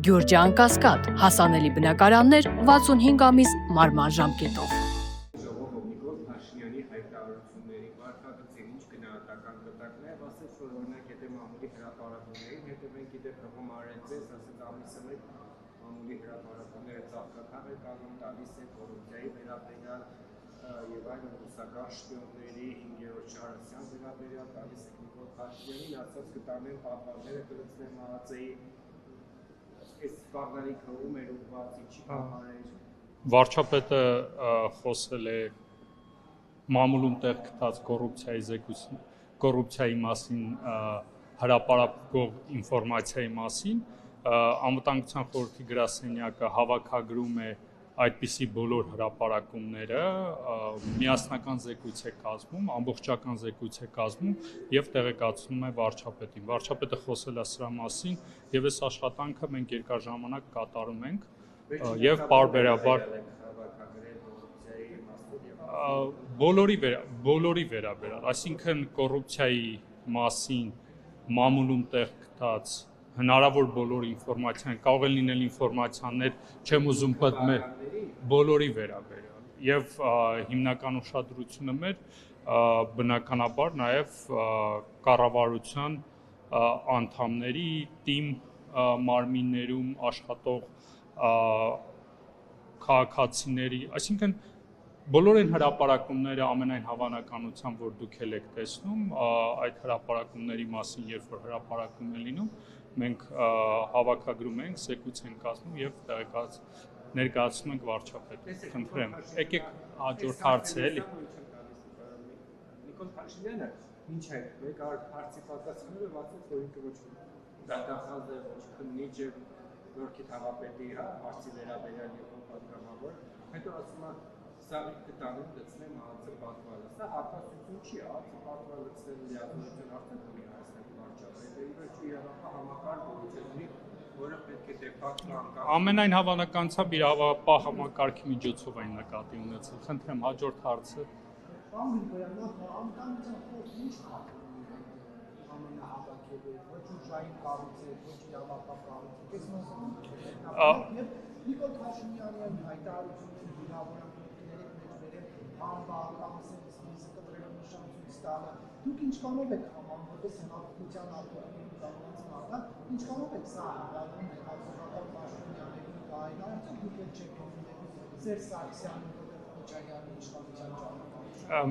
Գյուրջան Կասկադ, հասանելի բնակարաններ 65 ամիս մարման ժամկետով։ Նիկոլ Փաշինյանի հայտարարությունների վարկագծին ինչ գնահատական կտակն է, ասեց, որ օրինակ եթե մամուլի հրապարակումներին հետևենք գիտեք հղում արեցես, ասեց ամիսը մեկ մամուլի հրապարակումները ծաղկաթաղ է կանում, տալիս է կոռուպցիայի վերաբերյալ եւ այլն ռուսական շպիոնների 5-րդ Շարասյան վերաբերյալ տալիս է Նիկոլ Փաշինյանին, ասած կտանեն պատվարները կլցնեն ՄԱԱԾ-ի այս սպառնալիքը ում էր ուղղված, ինչի համար էր։ Վարչապետը խոսել է մամուլում տեղ գտած կոռուպցիայի մասին հրապարակող ինֆորմացիայի մասին, անվտանգության խորհրդի գրասենյակը հավաքագրում է այդպիսի բոլոր հրապարակումները, միասնական զեկույց է կազմում, ամբողջական զեկույց է կազմում եւ տեղեկացնում է վարչապետին։ Վարչապետը խոսել է սրա մասին եւ այս աշխատանքը մենք երկար ժամանակ կատարում ենք եւ պարբերաբար բոլորի վերաբերյալ, այսինքն կոռուպցիայի մասին մամուլում տեղ գտած հնարավոր բոլոր ինֆորմացիան, կարող է լինել ինֆորմացիաներ, չեմ ուզում պատմել, բոլորի վերաբերյալ եւ հիմնական ուշադրությունը մեր բնականաբար նաեւ կառավարության անդամների թիմ մարմիններում աշխատող քաղաքացիների, այսինքն բոլոր այն հրապարակումները ամենայն հավանականությամբ, որ դուք եք տեսնում, այդ հրապարակումների մասին, երբ որ հրապարակում է լինում, մենք հավաքագրում ենք, զեկույց ենք կազմում եւ ներկայացնում ենք վարչապետին։ Խնդրեմ, եկեք հաջորդ հարցը էլի։ Նիկոլ Փաշինյանը ինչ է, մեկ հարցի պատասխանով է ասել, որ ինքը ոչ դատախազ է, ոչ քննիչ է, Նորքի թաղապետի հարցի վերաբերյալ եւ պատգամավոր, հետո ասում է սա կտանեն լցնեմ ԱԱԾ պատվարը։ Սա հակասություն չի, ԱԱԾ պատվարը լցնելու լիազորություն արդեն ունի Հայաստանի վարչապետը, ի վերջո իրավապահ գործերի, որը պետք է դեպակտ անկախ։ Ամենայն հավանականությամբ իրավապահ համակարգի միջոցով այն նկատի ունեցել։ Խնդրեմ, հաջորդ հարցը։ Պարոն Գրիգորյան, անվտանգության խորհուրդը ինչ ամենահավաքելի, ոչ ուժային կառույց է, ոչ իրավապահ կառույց է, ես մասնակցում եմ։ Նիկոլ Փաշինյանի հայտարարությունները վիրավորանքների մեջ վերել համբար կամ սենսից կտրելով նշանցույց տալը, դուք ինչքանով եք համանվորպես հնարավորության արտադրելու կանոնացման, ինչքանով եք սա հավալում հազարական Փաշինյանների կային, արդյոք դուք եք չեք կողմնելու Սերժ Սարգսյանի Քոչարյանի իշխանության ճանապարհով։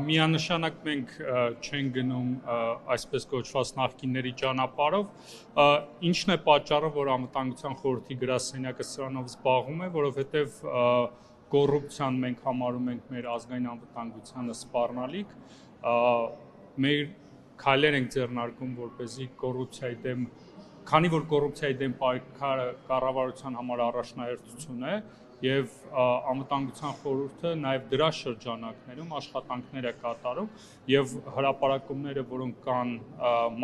Միանշանակ մենք չենք գնում այսպես կոչված նախկինների ճանապարհով, ինչն է պատճառը, որ անվտանգության խորհրդի գրասենյակը սրանով զբաղվում է, որովհետև կոռուպցիան մենք համարում ենք մեր ազգային անվտանգությանը սպառնալիք, մեր քայլեր ենք ձեռնարկում, որպեսզի կոռուպցիայի դեմ, քանի որ կոռուպցիայի դեմ պայքարը կառավարության համար առաջնահերթություն է, եւ անվտանգության խորհուրդը նաեւ դրա շրջանակներում աշխատանքներ է կատարում եւ հրապարակումները, որոնք կան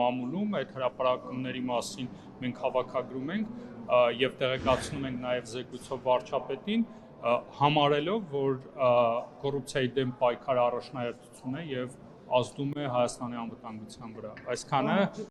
մամուլում, այդ հրապարակումների մասին մենք հավաքագրում ենք եւ տեղեկացնում ենք նաեւ զեկույցով վարչապետին, համարելով, որ կոռուպցիայի դեմ պայքարը առաջնահերթություն է եւ ազդում է Հայաստանի անվտանգության վրա։ Այսքանը